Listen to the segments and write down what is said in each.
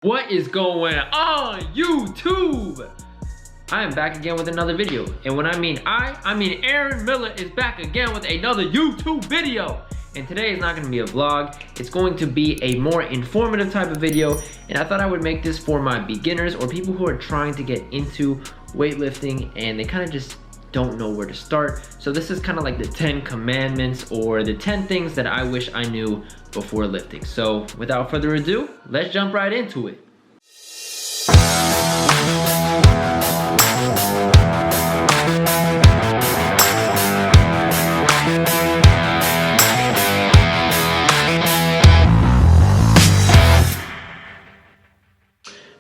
What is going on, YouTube? I am back again with another video. And when I mean Aaron Miller is back again with another YouTube video. And today is not gonna be a vlog. It's going to be a more informative type of video. And I thought I would make this for my beginners or people who are trying to get into weightlifting and they kind of just don't know where to start. So this is kind of like the 10 commandments or the 10 things that I wish I knew before lifting. So without further ado, let's jump right into it.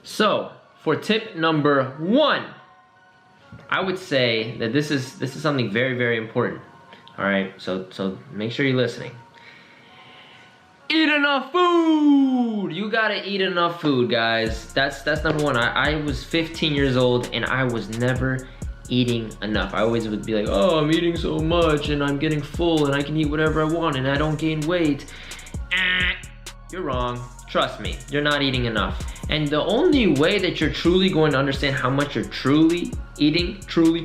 So for tip number 1, I would say that this is something very, very important. All right, so make sure you're listening. Eat enough food. You gotta eat enough food, guys. That's number 1. I was 15 years old and I was never eating enough. I always would be like, oh, I'm eating so much and I'm getting full and I can eat whatever I want and I don't gain weight. You're wrong. Trust me, you're not eating enough. And the only way that you're truly going to understand how much you're truly eating, truly,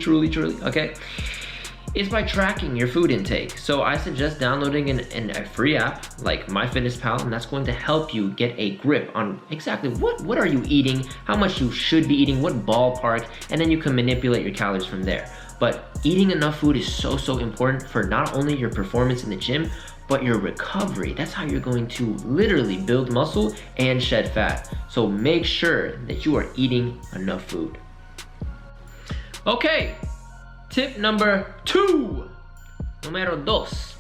okay, is by tracking your food intake. So I suggest downloading a free app like MyFitnessPal, and that's going to help you get a grip on exactly what are you eating, how much you should be eating, what ballpark, and then you can manipulate your calories from there. But eating enough food is so important for not only your performance in the gym, but your recovery. That's how you're going to literally build muscle and shed fat. So make sure that you are eating enough food. Okay, tip number 2. Numero dos.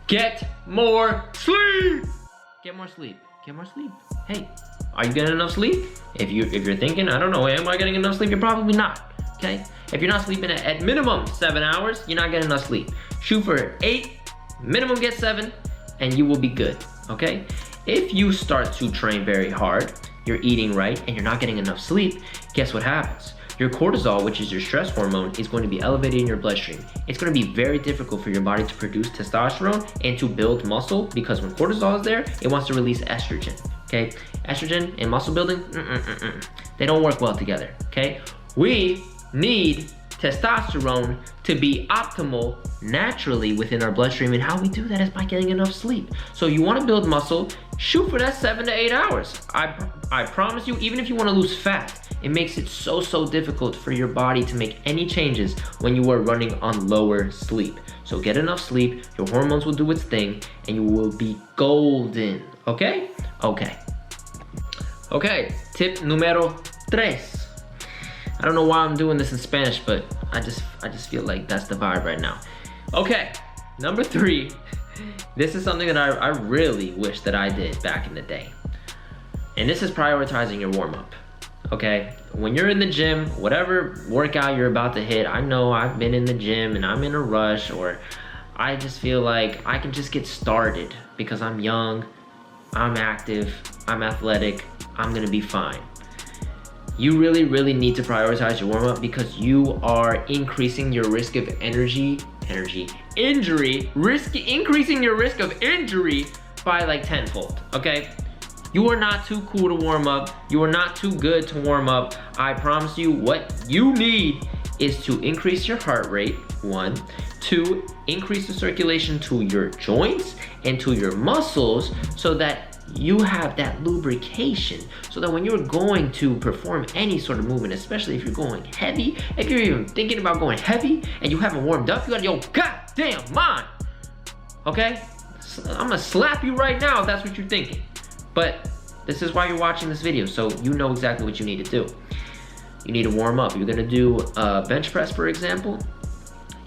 Get more sleep. Get more sleep. Get more sleep. Hey, are you getting enough sleep? If you're thinking, I don't know, am I getting enough sleep? You're probably not, okay? If you're not sleeping at minimum 7 hours, you're not getting enough sleep. Shoot for 8. Minimum get 7 and you will be good, okay? If you start to train very hard, you're eating right and you're not getting enough sleep, guess what happens? Your cortisol, which is your stress hormone, is going to be elevated in your bloodstream. It's going to be very difficult for your body to produce testosterone and to build muscle because when cortisol is there, it wants to release estrogen, okay? Estrogen and muscle building, they don't work well together, okay? We need testosterone to be optimal naturally within our bloodstream, and how we do that is by getting enough sleep. So you want to build muscle, shoot for that 7 to 8 hours. I promise you, even if you want to lose fat, it makes it so difficult for your body to make any changes when you are running on lower sleep. So get enough sleep, your hormones will do its thing, and you will be golden, okay? Okay, tip numero 3. I don't know why I'm doing this in Spanish, but I just feel like that's the vibe right now. Okay, number 3. This is something that I really wish that I did back in the day. And this is prioritizing your warm-up, okay? When you're in the gym, whatever workout you're about to hit, I know I've been in the gym and I'm in a rush, or I just feel like I can just get started because I'm young, I'm active, I'm athletic, I'm gonna be fine. You really need to prioritize your warm-up because you are increasing your risk of increasing your risk of injury by like 10-fold, okay? You are not too cool to warm up. You are not too good to warm up. I promise you, what you need is to increase your heart rate, 1, 2, increase the circulation to your joints and to your muscles so that you have that lubrication, so that when you're going to perform any sort of movement, especially if you're going heavy, if you're even thinking about going heavy and you haven't warmed up, you got your goddamn mind, okay? I'm gonna slap you right now if that's what you're thinking. But this is why you're watching this video, so you know exactly what you need to do. You need to warm up. You're gonna do a bench press, for example.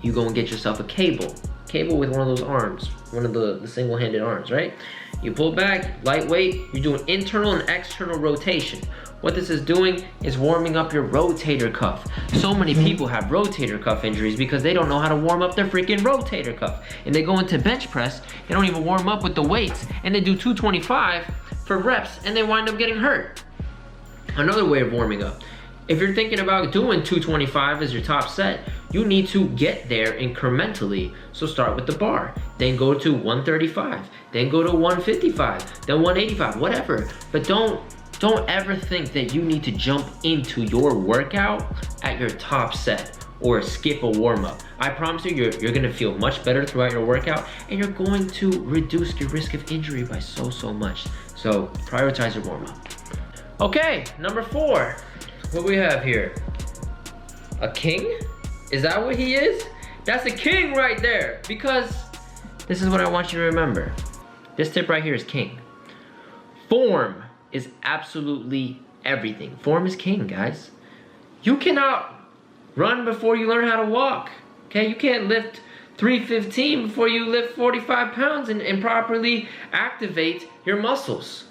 You go and get yourself a cable with one of those arms, one of the single-handed arms, right? You pull back, lightweight, you're doing internal and external rotation. What this is doing is warming up your rotator cuff. So many people have rotator cuff injuries because they don't know how to warm up their freaking rotator cuff. And they go into bench press, they don't even warm up with the weights, and they do 225 for reps, and they wind up getting hurt. Another way of warming up. If you're thinking about doing 225 as your top set, you need to get there incrementally. So start with the bar, then go to 135, then go to 155, then 185, whatever. But don't Don't ever think that you need to jump into your workout at your top set or skip a warm-up. I promise you, you're gonna feel much better throughout your workout, and you're going to reduce your risk of injury by so much. So prioritize your warm-up. Okay, number 4. What we have here? A king? Is that what he is? That's a king right there, because this is what I want you to remember. This tip right here is king. Form is absolutely everything. Form is king, guys. You cannot run before you learn how to walk, okay? You can't lift 315 before you lift 45 pounds and properly activate your muscles.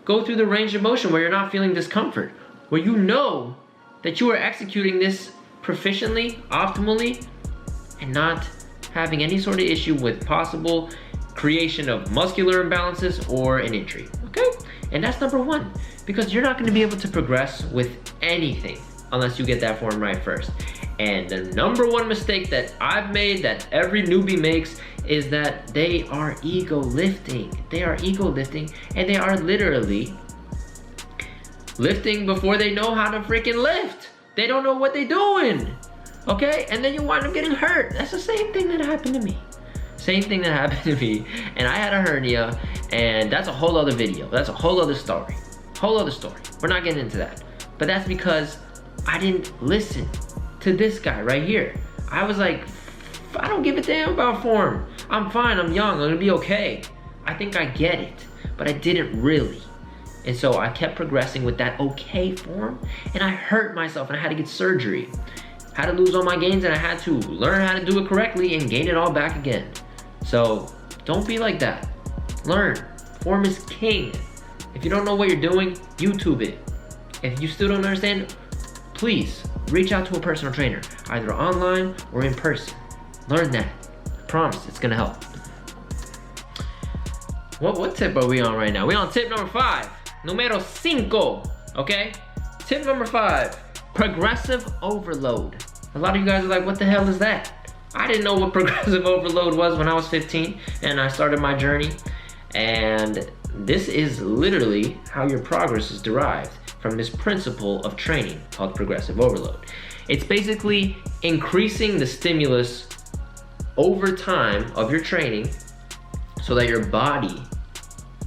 Go through the range of motion where you're not feeling discomfort, where you know that you are executing this proficiently, optimally, and not having any sort of issue with possible creation of muscular imbalances or an injury, okay? And that's number 1, because you're not gonna be able to progress with anything unless you get that form right first. And the number 1 mistake that I've made, that every newbie makes, is that they are ego lifting. They are ego lifting, and they are literally lifting before they know how to freaking lift. They don't know what they're doing, okay? And then you wind up getting hurt. That's the same thing that happened to me. Same thing that happened to me, and I had a hernia, and that's a whole other video. That's a whole other story. Whole other story. We're not getting into that. But that's because I didn't listen to this guy right here. I was like, I don't give a damn about form. I'm fine, I'm young, I'm gonna be okay. I think I get it, but I didn't really. And so I kept progressing with that okay form, and I hurt myself, and I had to get surgery. Had to lose all my gains, and I had to learn how to do it correctly and gain it all back again. So don't be like that. Learn. Form is king. If you don't know what you're doing, YouTube it. If you still don't understand, please reach out to a personal trainer, either online or in person. Learn that. I promise it's gonna help. What tip are we on right now? We're on tip number 5. Numero 5, okay? Tip number 5, progressive overload. A lot of you guys are like, what the hell is that? I didn't know what progressive overload was when I was 15 and I started my journey. And this is literally how your progress is derived from this principle of training called progressive overload. It's basically increasing the stimulus over time of your training so that your body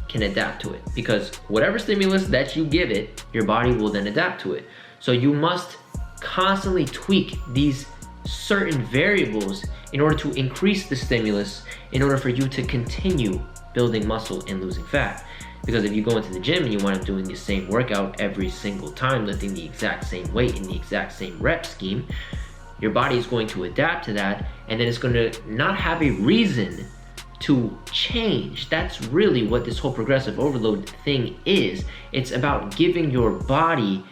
can adapt to it. Because whatever stimulus that you give it, your body will then adapt to it. So you must constantly tweak these certain variables in order to increase the stimulus in order for you to continue building muscle and losing fat. Because if you go into the gym and you wind up doing the same workout every single time, lifting the exact same weight in the exact same rep scheme, your body is going to adapt to that, and then it's going to not have a reason to change. That's really what this whole progressive overload thing is. It's about giving your body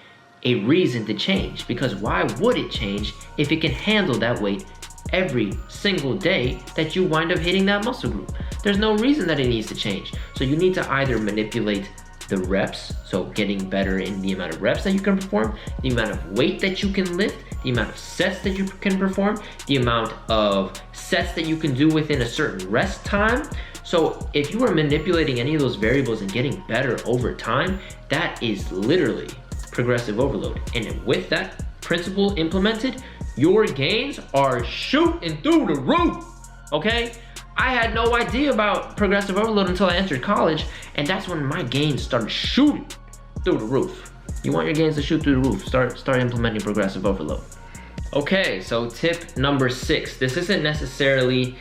a reason to change, because why would it change if it can handle that weight every single day that you wind up hitting that muscle group? There's no reason that it needs to change. So you need to either manipulate the reps, so getting better in the amount of reps that you can perform, the amount of weight that you can lift, the amount of sets that you can perform, the amount of sets that you can do within a certain rest time. So if you are manipulating any of those variables and getting better over time, that is literally progressive overload. And with that principle implemented, your gains are shooting through the roof, okay? I had no idea about progressive overload until I entered college, and that's when my gains started shooting through the roof. You want your gains to shoot through the roof, start implementing progressive overload. Okay, so tip number 6. This isn't necessarily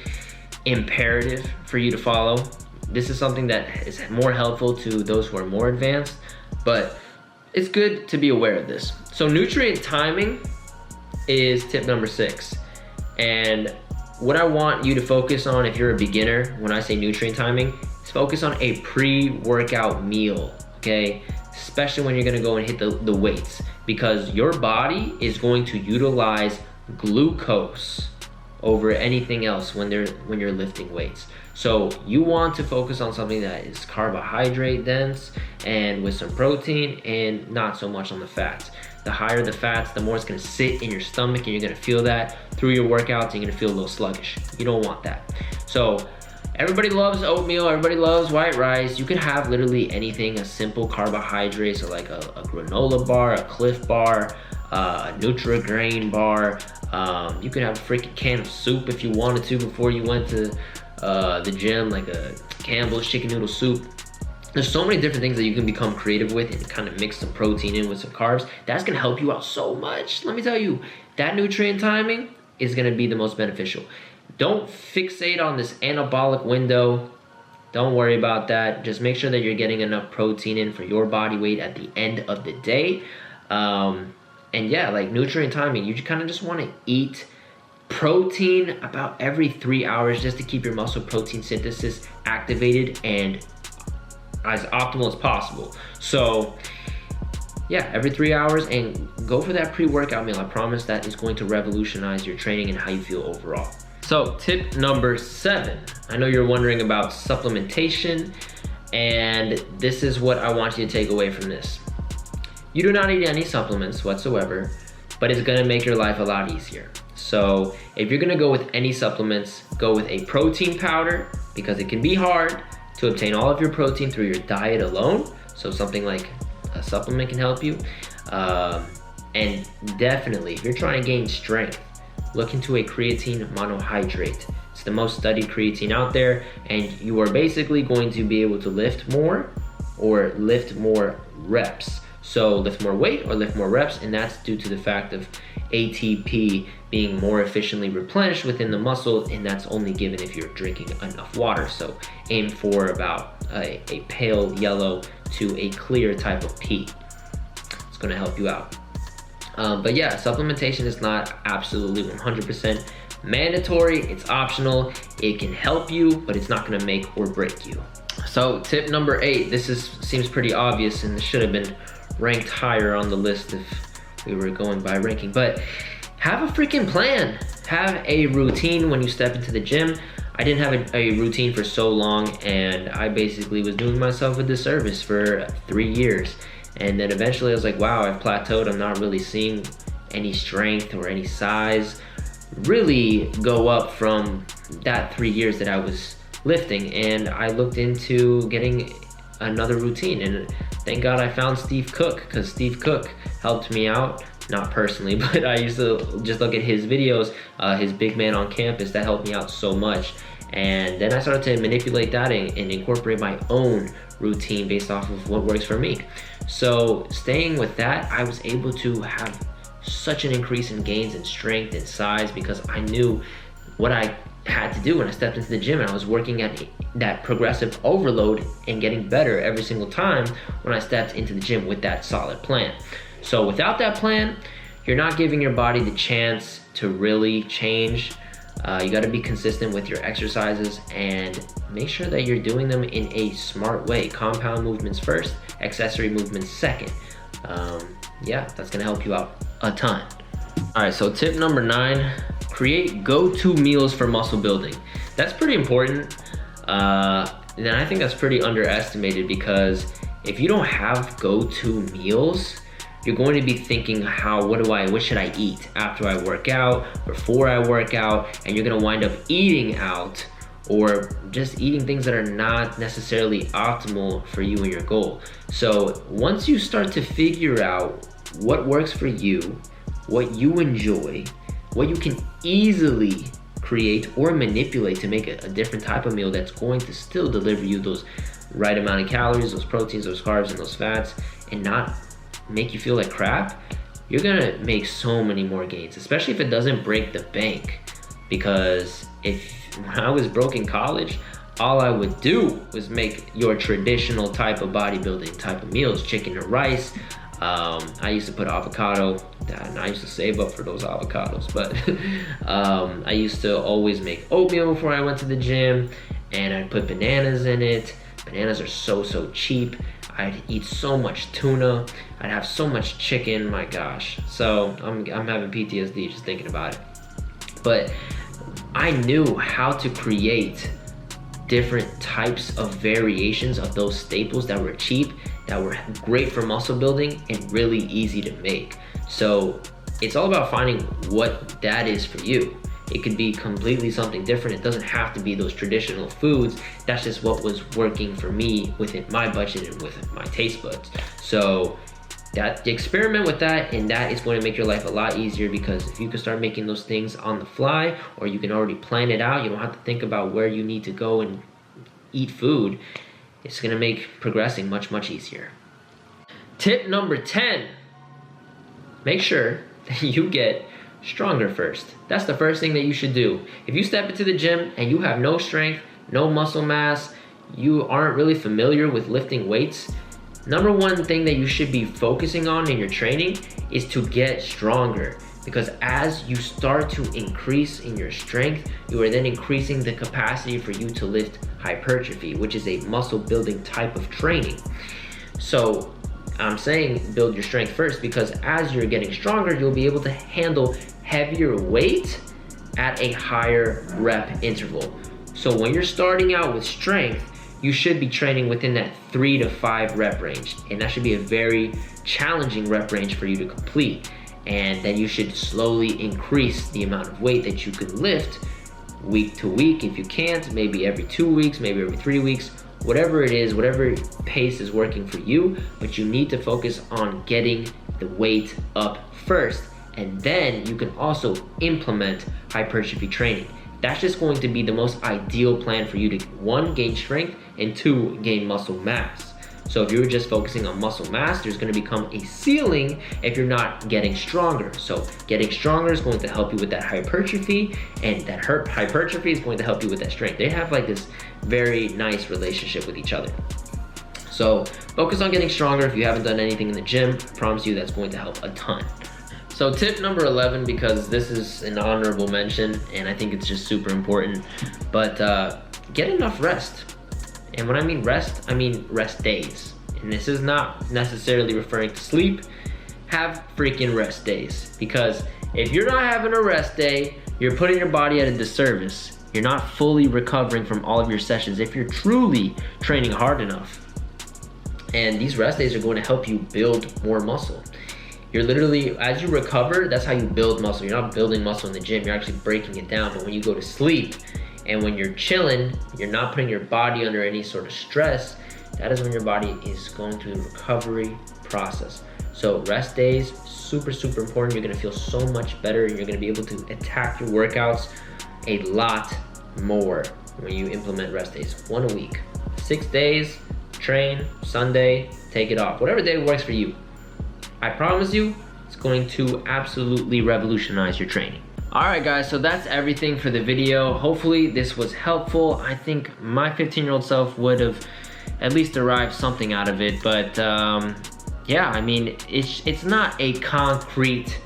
imperative for you to follow. This is something that is more helpful to those who are more advanced, but it's good to be aware of this. So nutrient timing is tip number 6. And what I want you to focus on if you're a beginner, when I say nutrient timing, is focus on a pre-workout meal, okay? Especially when you're gonna go and hit the weights, because your body is going to utilize glucose over anything else when you're lifting weights. So you want to focus on something that is carbohydrate dense and with some protein and not so much on the fats. The higher the fats, the more it's gonna sit in your stomach, and you're gonna feel that through your workouts, and you're gonna feel a little sluggish. You don't want that. So Everybody loves oatmeal, everybody loves white rice. You could have literally anything, a simple carbohydrate, so like a granola bar, a Cliff bar, a Nutri-Grain bar. You could have a freaking can of soup if you wanted to before you went to the gym, like a Campbell's chicken noodle soup. There's so many different things that you can become creative with and kind of mix some protein in with some carbs. That's gonna help you out so much. Let me tell you, that nutrient timing is gonna be the most beneficial. Don't fixate on this anabolic window. Don't worry about that. Just make sure that you're getting enough protein in for your body weight at the end of the day. And yeah, like nutrient timing, you kind of just want to eat protein about every 3 hours just to keep your muscle protein synthesis activated and as optimal as possible. So yeah, every 3 hours, and go for that pre-workout meal. I promise that is going to revolutionize your training and how you feel overall. So tip number 7, I know you're wondering about supplementation, and this is what I want you to take away from this. You do not need any supplements whatsoever, but it's gonna make your life a lot easier. So if you're gonna go with any supplements, go with a protein powder, because it can be hard to obtain all of your protein through your diet alone. So something like a supplement can help you. And definitely, if you're trying to gain strength, look into a creatine monohydrate. It's the most studied creatine out there, and you are basically going to be able to lift more or lift more reps. So lift more weight or lift more reps, and that's due to the fact of ATP being more efficiently replenished within the muscle, and that's only given if you're drinking enough water. So aim for about a pale yellow to a clear type of pee. It's gonna help you out. But yeah, supplementation is not absolutely 100% mandatory. It's optional. It can help you, but it's not gonna make or break you. So tip number 8, this seems pretty obvious, and this should have been ranked higher on the list if we were going by ranking, but have a freaking plan. Have a routine when you step into the gym. I didn't have a routine for so long, and I basically was doing myself a disservice for 3 years. And then eventually I was like, wow, I've plateaued. I'm not really seeing any strength or any size really go up from that 3 years that I was lifting. And I looked into getting another routine, and thank God I found Steve Cook, because Steve Cook helped me out. Not personally, but I used to just look at his videos, his Big Man on Campus, that helped me out so much. And then I started to manipulate that and incorporate my own routine based off of what works for me. So staying with that, I was able to have such an increase in gains in strength and size, because I knew what I had to do when I stepped into the gym, and I was working at that progressive overload and getting better every single time when I stepped into the gym with that solid plan. So without that plan, you're not giving your body the chance to really change. You got to be consistent with your exercises and make sure that you're doing them in a smart way. Compound movements first, accessory movements second. Yeah, that's gonna help you out a ton. All right, so tip number 9, create go-to meals for muscle building. That's pretty important. And I think that's pretty underestimated, because if you don't have go-to meals, you're going to be thinking, what should I eat after I work out, before I work out, and you're gonna wind up eating out or just eating things that are not necessarily optimal for you and your goal. So once you start to figure out what works for you, what you enjoy, what you can easily create or manipulate to make a different type of meal that's going to still deliver you those right amount of calories, those proteins, those carbs, and those fats, and not make you feel like crap, you're gonna make so many more gains, especially if it doesn't break the bank. Because when I was broke in college, all I would do was make your traditional type of bodybuilding type of meals, chicken and rice. I used to put avocado, and I used to save up for those avocados, but I used to always make oatmeal before I went to the gym, and I'd put bananas in it. Bananas are so cheap. I'd eat so much tuna. I'd have so much chicken, my gosh. So I'm having PTSD just thinking about it. But I knew how to create different types of variations of those staples that were cheap, that were great for muscle building, and really easy to make. So it's all about finding what that is for you. It could be completely something different. It doesn't have to be those traditional foods. That's just what was working for me within my budget and with my taste buds. So experiment with that, and that is going to make your life a lot easier, because if you can start making those things on the fly, or you can already plan it out, you don't have to think about where you need to go and eat food. It's going to make progressing much, much easier. Tip number 10, make sure that you get stronger first. That's the first thing that you should do. If you step into the gym and you have no strength, no muscle mass, you aren't really familiar with lifting weights, number one thing that you should be focusing on in your training is to get stronger. Because as you start to increase in your strength, you are then increasing the capacity for you to lift hypertrophy, which is a muscle building type of training. So I'm saying build your strength first, because as you're getting stronger, you'll be able to handle heavier weight at a higher rep interval. So when you're starting out with strength, you should be training within that 3 to 5 rep range. And that should be a very challenging rep range for you to complete. And then you should slowly increase the amount of weight that you can lift week to week. If you can't, maybe every 2 weeks, maybe every 3 weeks, whatever it is, whatever pace is working for you. But you need to focus on getting the weight up first. And then you can also implement hypertrophy training. That's just going to be the most ideal plan for you to, 1, gain strength, and 2, gain muscle mass. So if you're just focusing on muscle mass, there's going to become a ceiling if you're not getting stronger. So getting stronger is going to help you with that hypertrophy, and that hypertrophy is going to help you with that strength. They have like this very nice relationship with each other. So focus on getting stronger. If you haven't done anything in the gym, I promise you that's going to help a ton. So tip number 11, because this is an honorable mention and I think it's just super important, but get enough rest. And when I mean rest days. And this is not necessarily referring to sleep. Have freaking rest days. Because if you're not having a rest day, you're putting your body at a disservice. You're not fully recovering from all of your sessions if you're truly training hard enough. And these rest days are going to help you build more muscle. You're literally, as you recover, that's how you build muscle. You're not building muscle in the gym, you're actually breaking it down. But when you go to sleep and when you're chilling, you're not putting your body under any sort of stress, that is when your body is going through the recovery process. So rest days, super, super important. You're gonna feel so much better, and you're gonna be able to attack your workouts a lot more when you implement rest days. 1 a week, 6 days, train, Sunday, take it off. Whatever day works for you. I promise you, it's going to absolutely revolutionize your training. All right, guys, so that's everything for the video. Hopefully this was helpful. I think my 15-year-old self would have at least derived something out of it. But yeah, I mean, it's not a concrete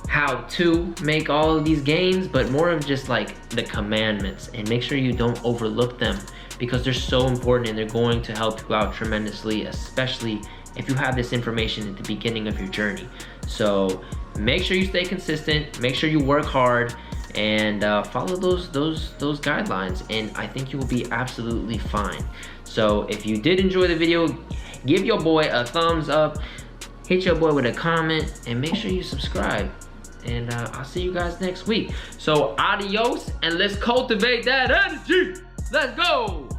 how to make all of these gains, but more of just like the commandments. And make sure you don't overlook them, because they're so important and they're going to help you out tremendously, especially if you have this information at the beginning of your journey. So make sure you stay consistent, make sure you work hard, and follow those guidelines, and I think you will be absolutely fine. So if you did enjoy the video, give your boy a thumbs up, hit your boy with a comment, and make sure you subscribe. And I'll see you guys next week. So adios, and let's cultivate that energy. Let's go.